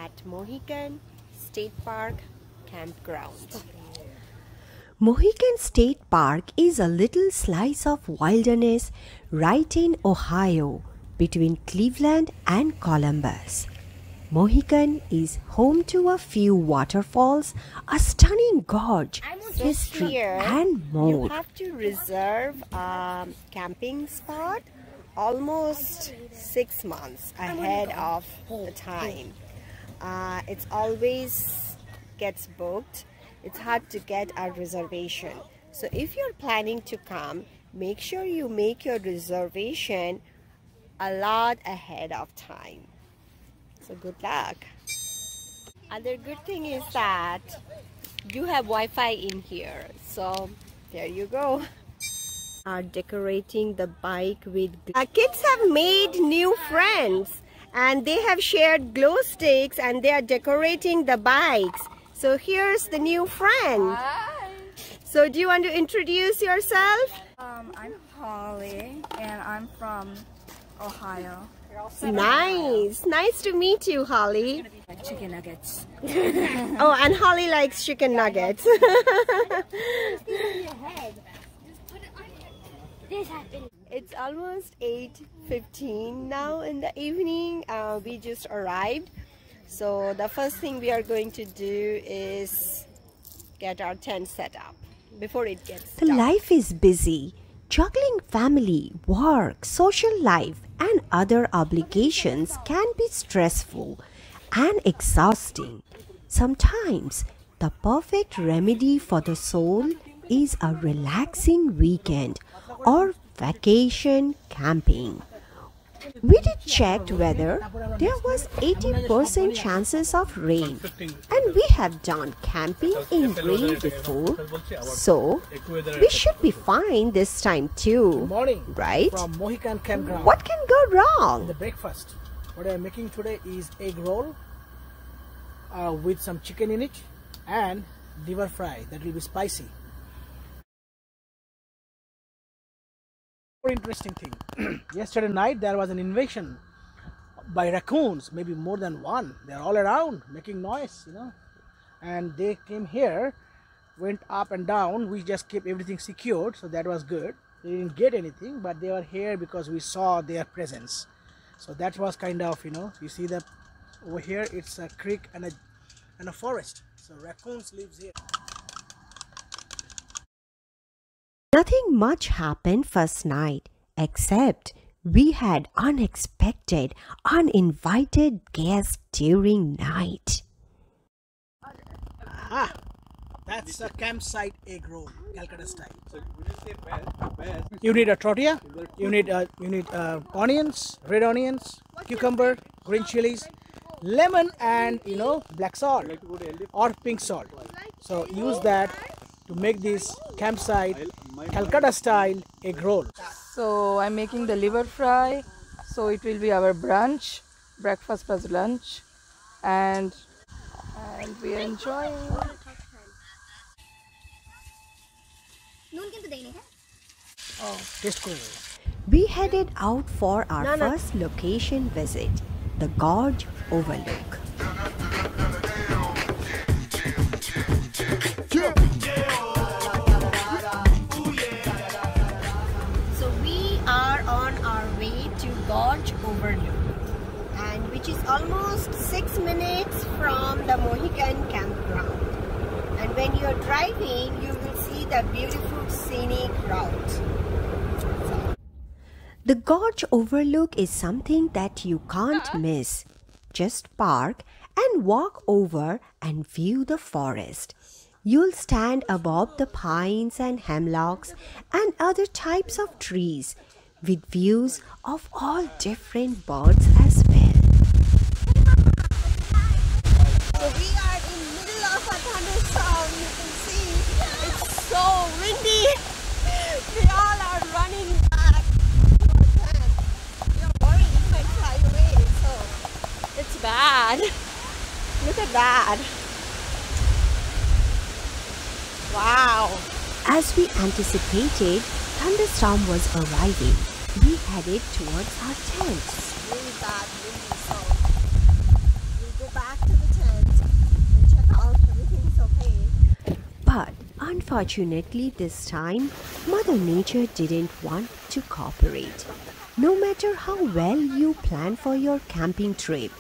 at Mohican State Park Campground. Mohican State Park is a little slice of wilderness right in Ohio between Cleveland and Columbus. Mohican is home to a few waterfalls, a stunning gorge, history, and more. You have to reserve a camping spot almost 6 months ahead of the time. It's always gets booked. It's hard to get a reservation. So if you're planning to come, make sure you make your reservation a lot ahead of time. So good luck. Other good thing is that you have Wi-Fi in here. So there you go. Are decorating the bike with kids have made new friends and they have shared glow sticks and they are decorating the bikes. So here's the new friend. Hi. So do you want to introduce yourself? I'm Holly and I'm from Ohio. Nice to meet you, Holly. Chicken nuggets. Oh, and Holly likes chicken nuggets. It's almost 8:15 now in the evening. We just arrived. So the first thing we are going to do is get our tent set up before it gets dark. Life is busy. Juggling family, work, social life, and other obligations can be stressful and exhausting. Sometimes the perfect remedy for the soul is a relaxing weekend or vacation camping. We did check whether there was 80% chances of rain, and we have done camping in rain before, so we should be fine this time too. Good morning, right? From Mohican Campground. What can go wrong? The breakfast. What I am making today is egg roll with some chicken in it and liver fry. That will be spicy. More interesting thing. Yesterday night there was an invasion by raccoons, maybe more than one. They're all around making noise, you know. And they came here, went up and down. We just kept everything secured, so that was good. They didn't get anything, but they were here because we saw their presence. So that was kind of, you know, you see that over here it's a creek and a forest. So raccoons lives here. Nothing much happened first night, except we had unexpected, uninvited guests during night. Ah, that's a campsite egg roll, Calcutta style. So you need a tortilla, you need onions, red onions, cucumber, green chilies, lemon, and you know, black salt or pink salt. So use that to make this campsite Calcutta style egg roll. So I'm making the liver fry. So it will be our brunch, breakfast plus lunch, and we are enjoying. Oh, taste cool. We headed out for our first location visit, the Gorge Overlook. Gorge Overlook, and which is almost 6 minutes from the Mohican Campground. And when you're driving, you will see the beautiful scenic route. The Gorge Overlook is something that you can't miss. Just park and walk over and view the forest. You'll stand above the pines and hemlocks and other types of trees, with views of all different birds as well. So we are in the middle of a thunderstorm. You can see it's so windy. We all are running back. We are worried it might fly away. So it's bad. Look at that. Wow. As we anticipated, thunderstorm was arriving. We headed towards our tents. Really bad, windy, so we'll go back to Unfortunately, this time, Mother Nature didn't want to cooperate. No matter how well you plan for your camping trip,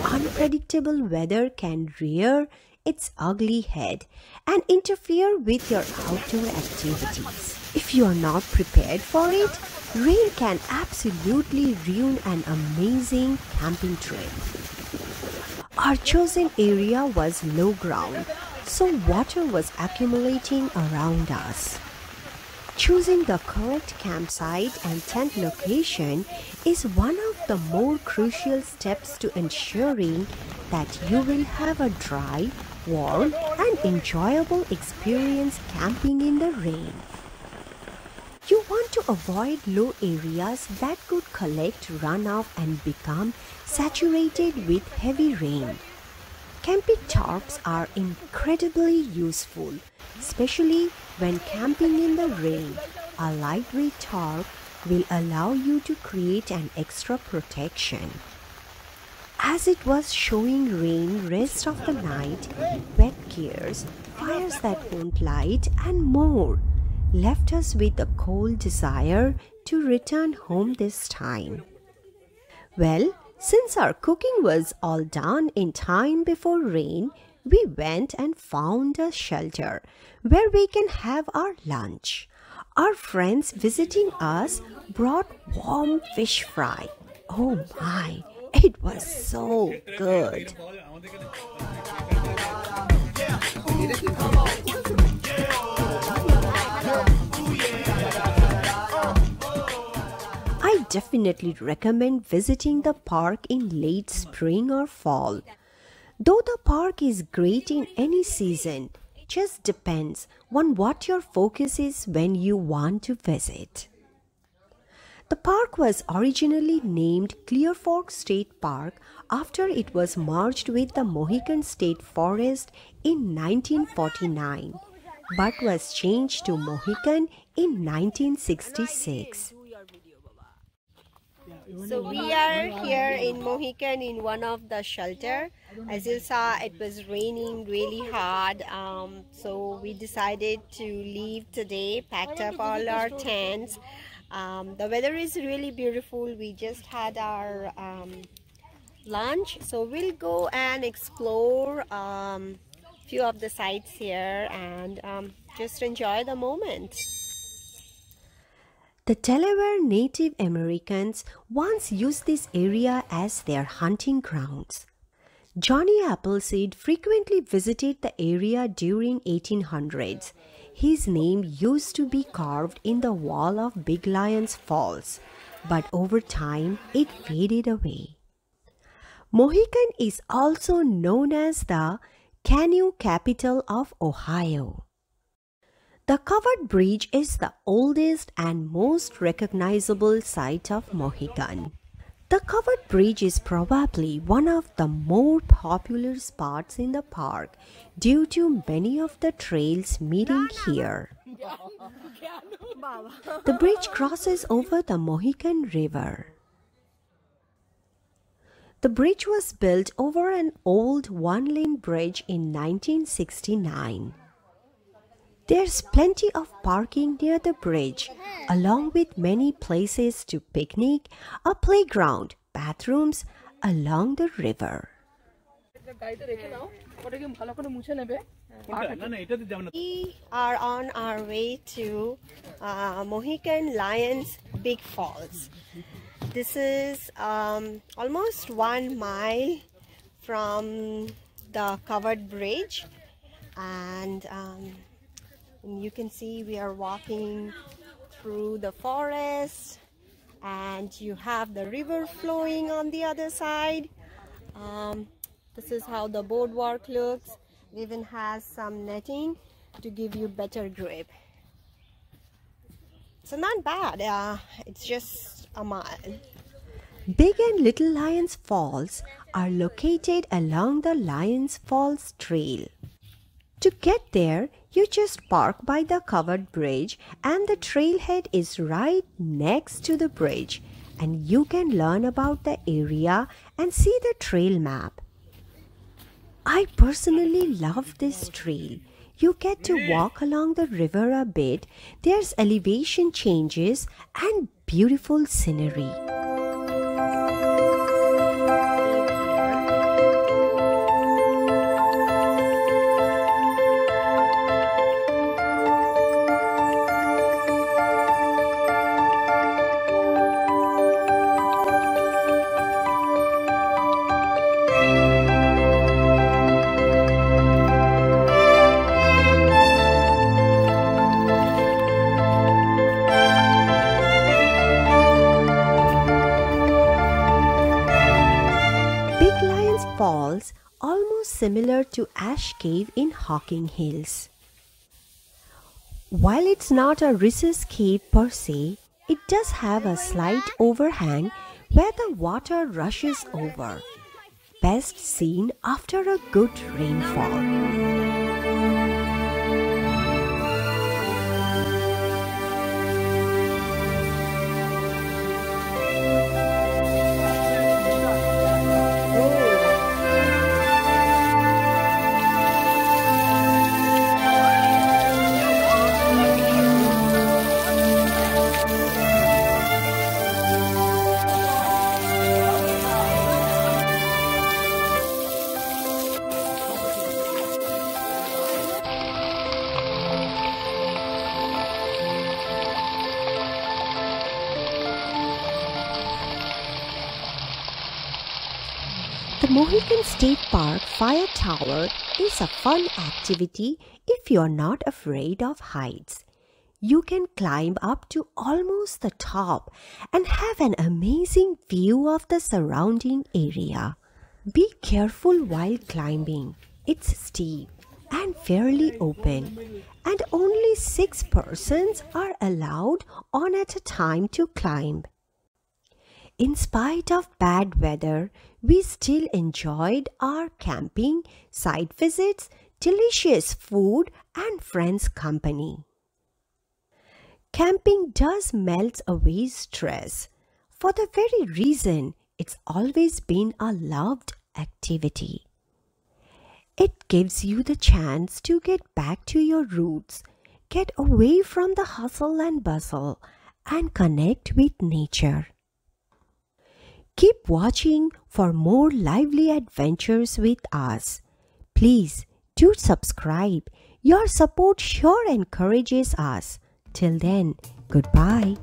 unpredictable weather can rear its ugly head and interfere with your outdoor activities. If you are not prepared for it, rain can absolutely ruin an amazing camping trip. Our chosen area was low ground, so water was accumulating around us. Choosing the correct campsite and tent location is one of the more crucial steps to ensuring that you will have a dry, warm, and enjoyable experience camping in the rain. You want to avoid low areas that could collect runoff and become saturated with heavy rain. Camping tarps are incredibly useful, especially when camping in the rain. A lightweight tarp will allow you to create an extra protection. As it was showing rain rest of the night, wet gears, fires that won't light, and more left us with a cold desire to return home this time. Well, since our cooking was all done in time before rain, we went and found a shelter where we can have our lunch. Our friends visiting us brought warm fish fry. Oh my, it was so good. I definitely recommend visiting the park in late spring or fall. Though the park is great in any season, it just depends on what your focus is when you want to visit. The park was originally named Clear Fork State Park after it was merged with the Mohican State Forest in 1949, but was changed to Mohican in 1966. So we are here in Mohican in one of the shelter. As you saw, it was raining really hard, so we decided to leave today, packed up all our tents. The weather is really beautiful. We just had our lunch, so we'll go and explore few of the sites here and just enjoy the moment. The Delaware Native Americans once used this area as their hunting grounds. Johnny Appleseed frequently visited the area during 1800s. His name used to be carved in the wall of Big Lions Falls, but over time it faded away. Mohican is also known as the canoe capital of Ohio. The covered bridge is the oldest and most recognizable site of Mohican. The covered bridge is probably one of the more popular spots in the park due to many of the trails meeting here. The bridge crosses over the Mohican River. The bridge was built over an old one-lane bridge in 1969. There's plenty of parking near the bridge, along with many places to picnic, a playground, bathrooms along the river. We are on our way to Mohican Lions Big Falls. This is almost 1 mile from the covered bridge, and you can see we are walking through the forest, and you have the river flowing on the other side. This is how the boardwalk looks. It even has some netting to give you better grip. So not bad. It's just a mile. Big and Little Lions Falls are located along the Lions Falls Trail. To get there, you just park by the covered bridge, and the trailhead is right next to the bridge, and you can learn about the area and see the trail map. I personally love this trail You get to walk along the river a bit. There's elevation changes and beautiful scenery. Falls, almost similar to Ash Cave in Hocking Hills. While it's not a recess cave per se, it does have a slight overhang where the water rushes over. Best seen after a good rainfall. The Mohican State Park Fire Tower is a fun activity if you're not afraid of heights. You can climb up to almost the top and have an amazing view of the surrounding area. Be careful while climbing. It's steep and fairly open, and only 6 persons are allowed on at a time to climb. In spite of bad weather, we still enjoyed our camping, site visits, delicious food, and friends' company. Camping does melt away stress. For the very reason, it's always been a loved activity. It gives you the chance to get back to your roots, get away from the hustle and bustle, and connect with nature. Keep watching for more lively adventures with us. Please do subscribe. Your support sure encourages us. Till then, goodbye.